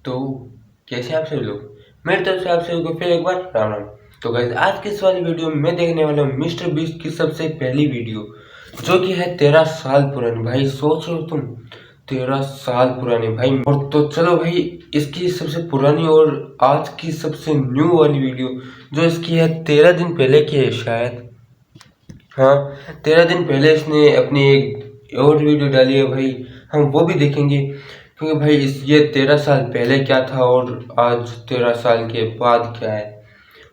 तो कैसे आप सभी लोग, मेरी तरफ से आप सभी को फिर एक बार राम राम। तो गाइस आज की इस वाली वीडियो में मैं देखने वाला हूँ मिस्टर बीस्ट की सबसे पहली वीडियो, जो कि है 13 साल पुरानी। भाई सोच रहे हो तुम, 13 साल पुरानी भाई। और तो चलो भाई, इसकी सबसे पुरानी और आज की सबसे न्यू वाली वीडियो जो इसकी है 13 दिन पहले की है शायद। हाँ, 13 दिन पहले इसने अपनी एक और वीडियो डाली है भाई, हम वो भी देखेंगे। क्योंकि भाई ये 13 साल पहले क्या था और आज 13 साल के बाद क्या है,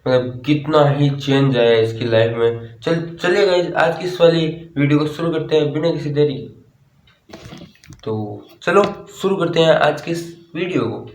मतलब कितना ही चेंज आया है इसकी लाइफ में। चलिए आज की इस वाली वीडियो को शुरू करते हैं बिना किसी देरी के। तो चलो शुरू करते हैं आज की इस वीडियो को।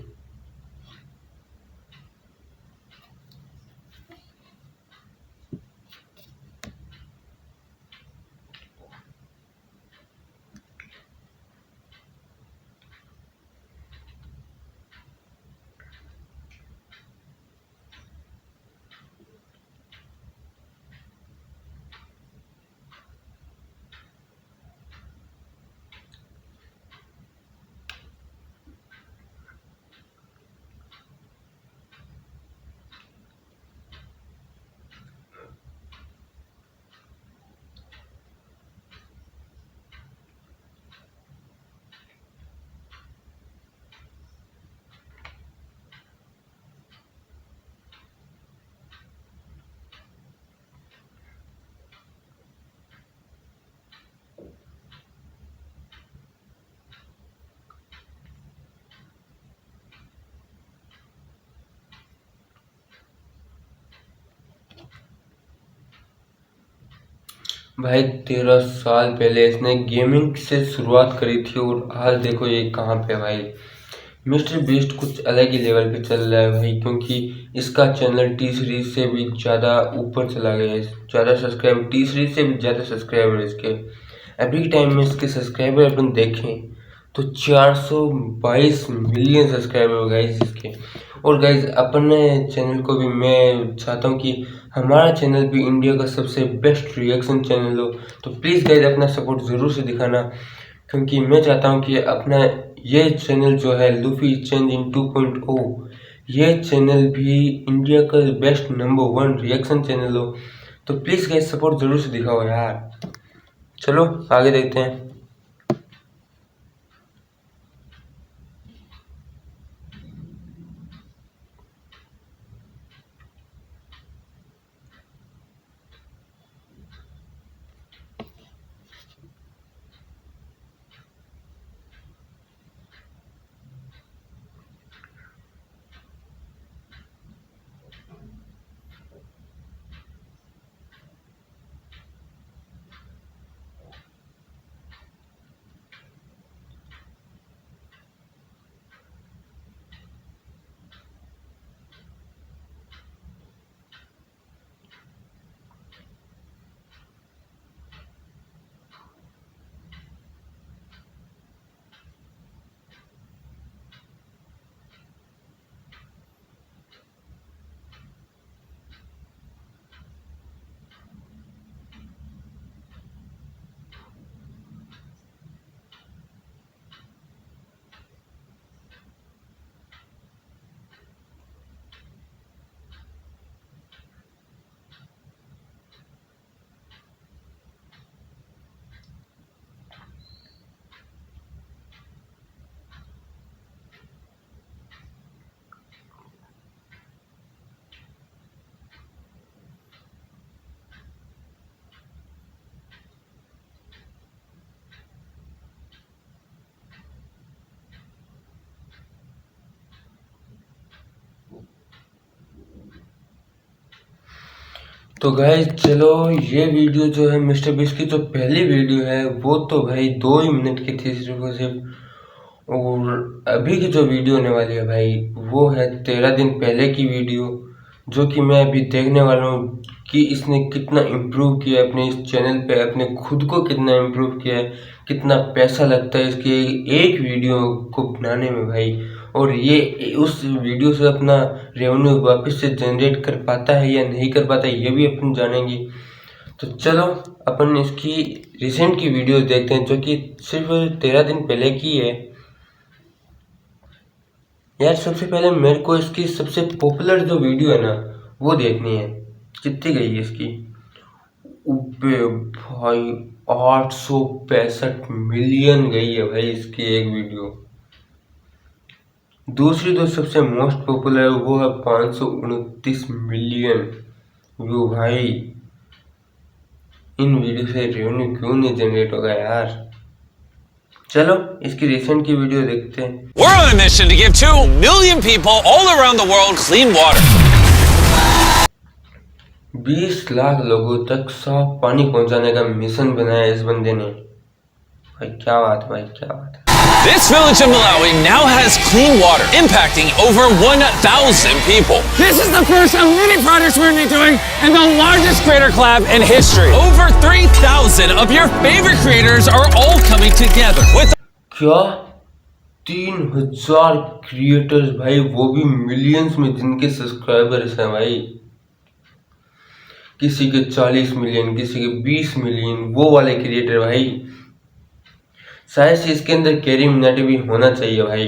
भाई 13 साल पहले इसने गेमिंग से शुरुआत करी थी और आज देखो ये कहाँ पे भाई। मिस्टर बीस्ट कुछ अलग ही लेवल पे चल रहा है भाई, क्योंकि इसका चैनल टी सीरीज से भी ज़्यादा ऊपर चला गया है। ज़्यादा सब्सक्राइब, टी सीरीज से भी ज़्यादा सब्सक्राइबर इसके। अभी टाइम में इसके सब्सक्राइबर अपन देखें तो 422 मिलियन सब्सक्राइबर हो गाइस इसके। और गाइस अपने चैनल को भी मैं चाहता हूँ कि हमारा चैनल भी इंडिया का सबसे बेस्ट रिएक्शन चैनल हो। तो प्लीज़ गाइस अपना सपोर्ट ज़रूर से दिखाना, क्योंकि मैं चाहता हूँ कि अपना ये चैनल जो है लूफी चेंज इन 2.0, ये चैनल भी इंडिया का बेस्ट नंबर 1 रिएक्शन चैनल हो। तो प्लीज़ गाइस सपोर्ट ज़रूर से दिखाओ यार। चलो आगे देखते हैं। तो गाइस चलो, ये वीडियो जो है मिस्टर बीस्ट की जो पहली वीडियो है वो तो भाई 2 ही मिनट की थी सिर्फ और सिर्फ। और अभी की जो वीडियो होने वाली है भाई वो है 13 दिन पहले की वीडियो, जो कि मैं अभी देखने वाला हूँ कि इसने कितना इम्प्रूव किया है अपने इस चैनल पे, अपने खुद को कितना इम्प्रूव किया है, कितना पैसा लगता है इसके एक वीडियो को बनाने में भाई। और ये उस वीडियो से अपना रेवेन्यू वापस से जनरेट कर पाता है या नहीं कर पाता है, ये भी अपन जानेंगे। तो चलो अपन इसकी रिसेंट की वीडियो देखते हैं, जो कि सिर्फ 13 दिन पहले की है। यार सबसे पहले मेरे को इसकी सबसे पॉपुलर जो वीडियो है ना वो देखनी है। कितनी गई है इसकी? उबे भाई 865 मिलियन गई है भाई इसकी एक वीडियो। दूसरी जो सबसे मोस्ट पॉपुलर है वो है 529 मिलियन व्यू। भाई इन वीडियो से रेवेन्यू क्यों नहीं जनरेट होगा यार। चलो इसकी रिसेंट की वीडियो देखते हैं। We're on a mission to give 2 million people all around the world clean water. 20 lakh लोगों तक साफ पानी पहुंचाने का मिशन बनाया इस बंदे ने। भाई क्या बात है, भाई क्या बात है। This village in Malawi now has clean water, impacting over 1,000 people. This is the first of many projects we're going to be doing and the largest creator collab in history. Over 3,000 of your favorite creators are all coming together with क्या 3,000 creators भाई, वो भी millions में जिनके subscribers हैं भाई। किसी के 40 मिलियन, किसी के 20 मिलियन, वो वाले क्रिएटर भाई। शायद से इसके अंदर कैरी मिनाटी भी होना चाहिए भाई।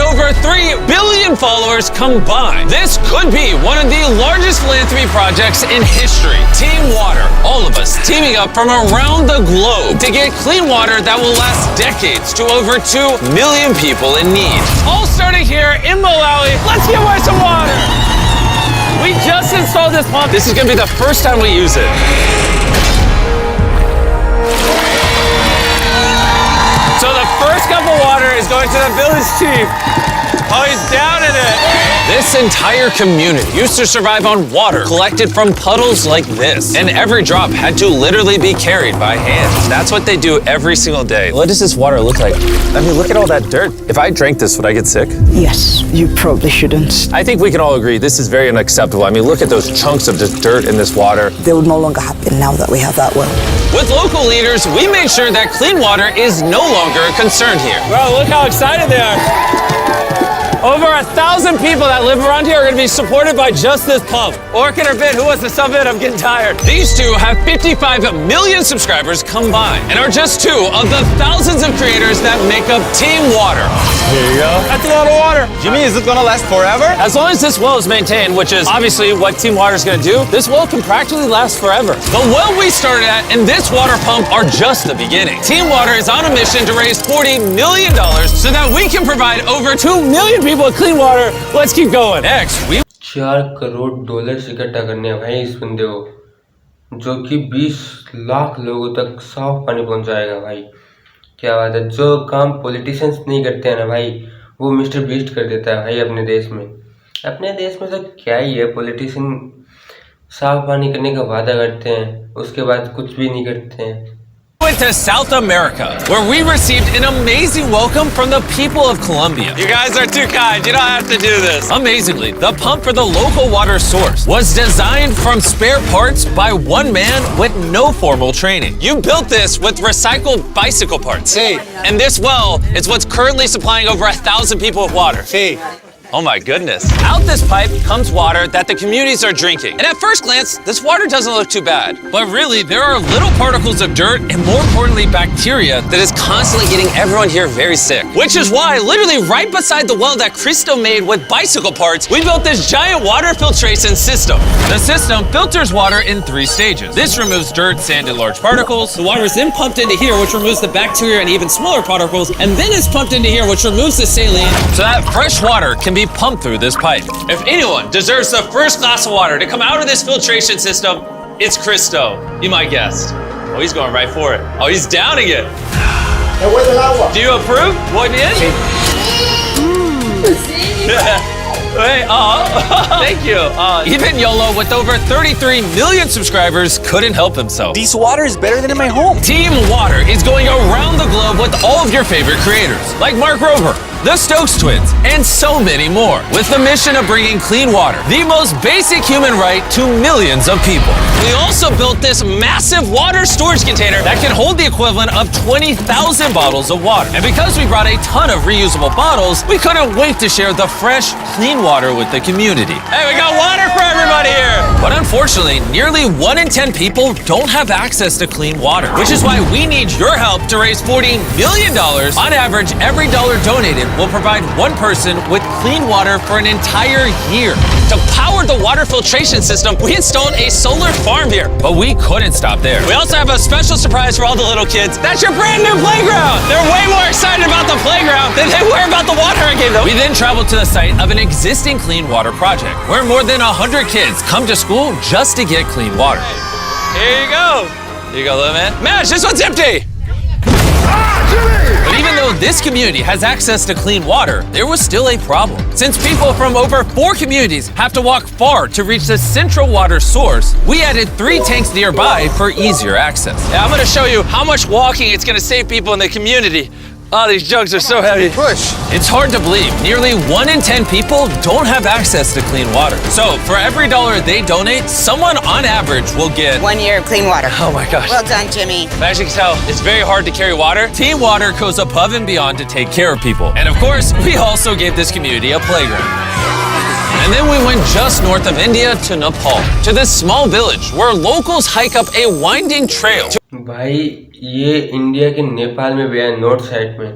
over 3 billion followers combined. This could be one of the largest philanthropy projects in history. Team Water, all of us teaming up from around the globe to get clean water that will last decades to over 2 million people in need. All starting here in Malawi. Let's give away some water. We just installed this pump. This is going to be the first time we use it. So the first cup of water is going to the village chief. Oh, he's down in it. This entire community used to survive on water collected from puddles like this. And every drop had to literally be carried by hand. That's what they do every single day. What does this water look like? I mean, look at all that dirt. If I drank this, would I get sick? Yes, you probably shouldn't. I think we can all agree this is very unacceptable. I mean, look at those chunks of just dirt in this water. They will no longer happen now that we have that well. With local leaders, we made sure that clean water is no longer a concern here. Bro, look how excited they are. Over 1,000 people that live around here are going to be supported by just this pump. Orchid or Bit, who wants to sub in? I'm getting tired. These two have 55 million subscribers combined and are just two of the thousands of creators that make up Team Water. Here you go. That's a lot of water. Jimmy, is it gonna last forever? As long as this well is maintained, which is obviously what Team Water is going to do, this well can practically last forever. The well we started at and this water pump are just the beginning. Team Water is on a mission to raise $40 million so that we can provide over 2 million people with clean water. Let's keep going. Next, we 4 crore dollar इकट्ठा करने हैं भाई इस बंदे को, जो कि 20 लाख लोगों तक साफ पानी पहुंचाएगा भाई। क्या बात है। जो काम पॉलिटिशियंस नहीं करते हैं ना भाई, वो मिस्टर बीस्ट कर देता है भाई अपने देश में। अपने देश में तो क्या ही है, पॉलिटिशियन साफ पानी करने का वादा करते हैं, उसके बाद कुछ भी नहीं करते हैं। went to South America, where we received an amazing welcome from the people of Colombia. You guys are too kind. You don't have to do this. Amazingly, the pump for the local water source was designed from spare parts by one man with no formal training. You built this with recycled bicycle parts. Sí. And this well is what's currently supplying over 1,000 people with water. Sí. Oh my goodness. Out this pipe comes water that the communities are drinking. And at first glance, this water doesn't look too bad. But really, there are little particles of dirt and more importantly, bacteria that is constantly getting everyone here very sick. Which is why, literally right beside the well that Cristo made with bicycle parts, we built this giant water filtration system. The system filters water in 3 stages. This removes dirt, sand, and large particles. The water is then pumped into here, which removes the bacteria and even smaller particles. And then it's pumped into here, which removes the saline, so that fresh water can be pumped through this pipe. If anyone deserves the first glass of water to come out of this filtration system, it's Cristo. You might guess. Oh, he's going right for it. Oh, he's downing it. Do you approve? What in? Wait, thank you. Even YOLO, with over 33 million subscribers, couldn't help himself. This water is better than in my home. Team Water is going around the globe with all of your favorite creators, like Mark Rober, the Stokes Twins, and so many more, with the mission of bringing clean water, the most basic human right, to millions of people. We also built this massive water storage container that can hold the equivalent of 20,000 bottles of water. And because we brought a ton of reusable bottles, we couldn't wait to share the fresh, clean water with the community. Hey, we got water for everybody here! But unfortunately, nearly 1 in 10 people don't have access to clean water, which is why we need your help to raise $40 million. On average, every dollar donated will provide one person with clean water for an entire year. To power the water filtration system, we installed a solar farm here, but we couldn't stop there. We also have a special surprise for all the little kids. That's your brand new playground. They're way more excited about the playground than they were about the water I gave them. We then traveled to the site of an existing clean water project, where more than 100 kids come to school just to get clean water. Here you go. Here you go, little man. Mash, this one's empty. But even though this community has access to clean water, there was still a problem. Since people from over 4 communities have to walk far to reach the central water source, we added 3 tanks nearby for easier access. Now I'm gonna show you how much walking it's gonna save people in the community. Oh, these jugs are so heavy. Push. It's hard to believe. Nearly 1 in 10 people don't have access to clean water. So for every dollar they donate, someone on average will get 1 year of clean water. Oh my gosh. Well done, Jimmy. As you can tell, it's very hard to carry water. Team Water goes above and beyond to take care of people. And of course, we also gave this community a playground. And then we went just north of India to Nepal, to this small village where locals hike up a winding trail. भाई ये India के नेपाल में भी है, north side में।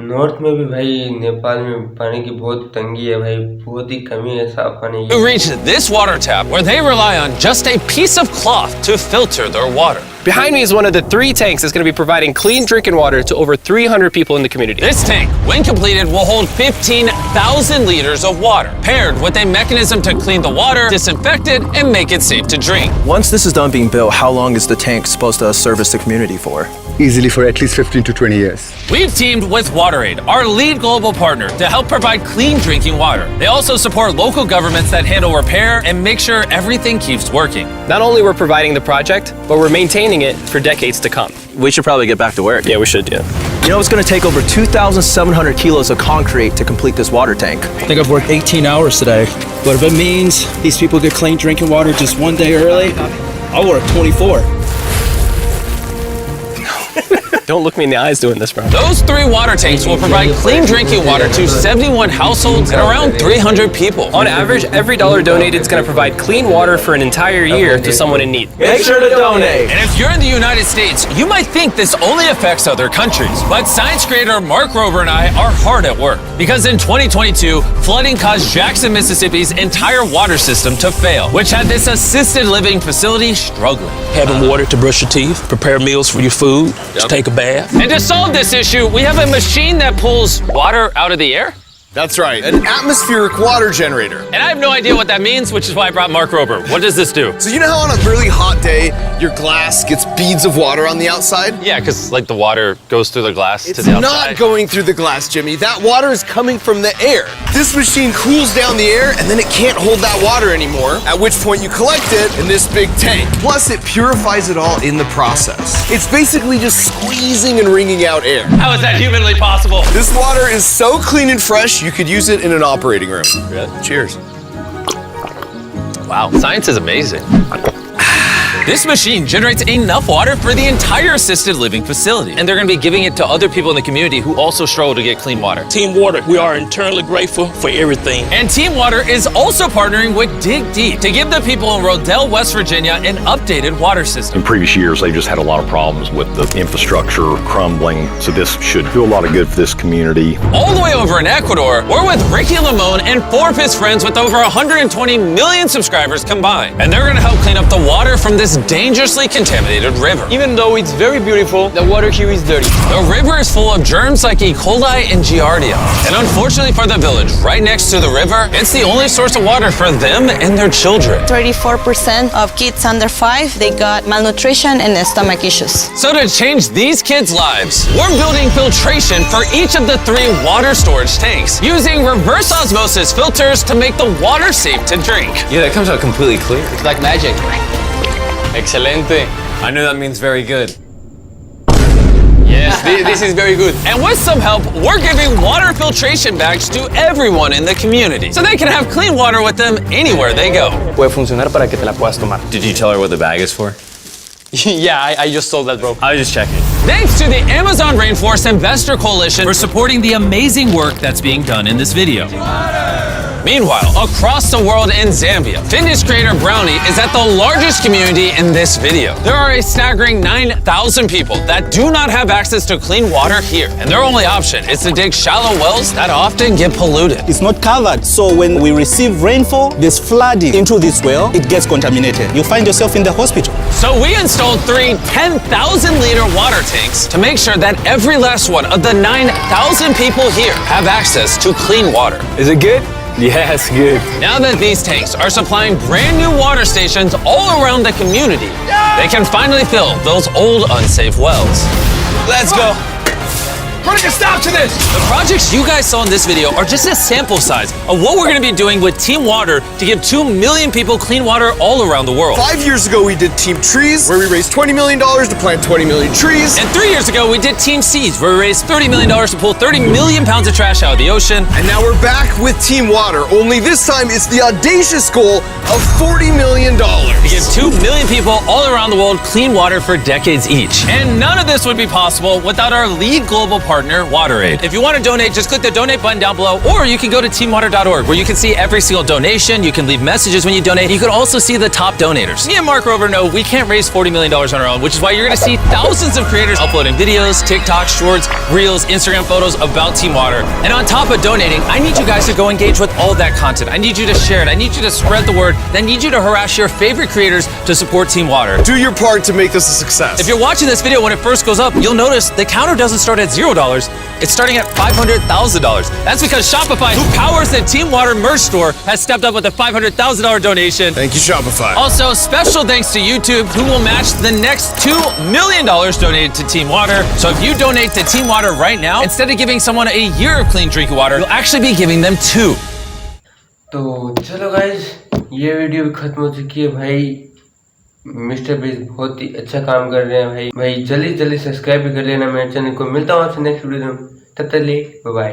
North में भी भाई नेपाल में पानी की बहुत तंगी है भाई, बहुत ही कमी है साफ पानी की। We reached this water tap where they rely on just a piece of cloth to filter their water. Behind me is one of the 3 tanks that's going to be providing clean drinking water to over 300 people in the community. This tank, when completed, will hold 15,000 liters of water, paired with a mechanism to clean the water, disinfect it, and make it safe to drink. Once this is done being built, how long is the tank supposed to service the community for? Easily for at least 15 to 20 years. We've teamed with WaterAid, our lead global partner, to help provide clean drinking water. They also support local governments that handle repair and make sure everything keeps working. Not only we're providing the project, but we're maintaining it for decades to come. We should probably get back to work. Yeah, we should, yeah. You know, it's going to take over 2,700 kilos of concrete to complete this water tank. I think I've worked 18 hours today. But if it means these people get clean drinking water just 1 day early, I'll work 24. Don't look me in the eyes doing this, bro. Those 3 water tanks will provide clean drinking water to 71 households and around 300 people. On average, every dollar donated is going to provide clean water for an entire year to someone in need. Make sure to donate. And if you're in the United States, you might think this only affects other countries. But science creator Mark Rober and I are hard at work. Because in 2022, flooding caused Jackson, Mississippi's entire water system to fail, which had this assisted living facility struggling. Having water to brush your teeth, prepare meals for your food, to take a bath. And to solve this issue, we have a machine that pulls water out of the air. That's right, an atmospheric water generator. And I have no idea what that means, which is why I brought Mark Rober. What does this do? So you know how on a really hot day, your glass gets beads of water on the outside? Yeah, because like the water goes through the glass It's to the outside. not going through the glass, Jimmy. That water is coming from the air. This machine cools down the air and then it can't hold that water anymore, at which point you collect it in this big tank. Plus it purifies it all in the process. It's basically just squeezing and wringing out air. How is that humanly possible? This water is so clean and fresh, you could use it in an operating room. Really? Cheers. Wow, science is amazing. This machine generates enough water for the entire assisted living facility. And they're gonna be giving it to other people in the community who also struggle to get clean water. Team Water, we are eternally grateful for everything. And Team Water is also partnering with Dig Deep to give the people in Rodell, West Virginia an updated water system. In previous years, they've just had a lot of problems with the infrastructure crumbling, so this should do a lot of good for this community. All the way over in Ecuador, we're with Ricky Limon and 4 of his friends with over 120 million subscribers combined. And they're gonna help clean up the water from this dangerously contaminated river. Even though it's very beautiful, the water here is dirty. The river is full of germs like E. coli and Giardia. And unfortunately for the village right next to the river, it's the only source of water for them and their children. 34% of kids under 5, they got malnutrition and stomach issues. So to change these kids' lives, we're building filtration for each of the 3 water storage tanks, using reverse osmosis filters to make the water safe to drink. Yeah, that comes out completely clear. It's like magic. Excelente. I know that means very good. Yes, this is very good. And with some help, we're giving water filtration bags to everyone in the community, so they can have clean water with them anywhere they go. Puede funcionar para que te la puedas tomar. Did you tell her what the bag is for? Yeah, I just told that, bro. I was just checking. Thanks to the Amazon Rainforest Investor Coalition for supporting the amazing work that's being done in this video. Meanwhile, across the world in Zambia, fitness creator Brownie is at the largest community in this video. There are a staggering 9,000 people that do not have access to clean water here, and their only option is to dig shallow wells that often get polluted. It's not covered, so when we receive rainfall, there's flooding into this well, it gets contaminated. You find yourself in the hospital. So we installed 3 10,000-liter water tanks to make sure that every last one of the 9,000 people here have access to clean water. Is it good? Yes, good. Now that these tanks are supplying brand new water stations all around the community, they can finally fill those old unsafe wells. Let's go. Putting a stop to this! The projects you guys saw in this video are just a sample size of what we're going to be doing with Team Water to give 2 million people clean water all around the world. 5 years ago, we did Team Trees, where we raised $20 million to plant 20 million trees. And 3 years ago, we did Team Seas, where we raised $30 million to pull 30 million pounds of trash out of the ocean. And now we're back with Team Water, only this time it's the audacious goal of $40 million. To give 2 million people all around the world clean water for decades each. And none of this would be possible without our lead global partner, WaterAid. If you want to donate, just click the donate button down below, or you can go to teamwater.org, where you can see every single donation. You can leave messages when you donate. You can also see the top donators. Me and Mark Rover know we can't raise $40 million on our own, which is why you're going to see thousands of creators uploading videos, TikTok, shorts, reels, Instagram photos about Team Water. And on top of donating, I need you guys to go engage with all that content. I need you to share it. I need you to spread the word. I need you to harass your favorite creators to support Team Water. Do your part to make this a success. If you're watching this video when it first goes up, you'll notice the counter doesn't start at $0. It's starting at $500,000. That's because Shopify, who powers the Team Water merch store, has stepped up with a $500,000 donation. Thank you, Shopify. Also, special thanks to YouTube, who will match the next $2 million donated to Team Water. So if you donate to Team Water right now, instead of giving someone a year of clean drinking water, you'll actually be giving them 2. तो चलो guys, ये video भी खत्म हो चुकी है भाई। Mister beast बहुत ही अच्छा काम कर रहे हैं भाई। जल्दी सब्सक्राइब भी कर लेना मेरे चैनल को। मिलता हूँ आपसे नेक्स्ट वीडियो में, तब तक लिए बाय बाय।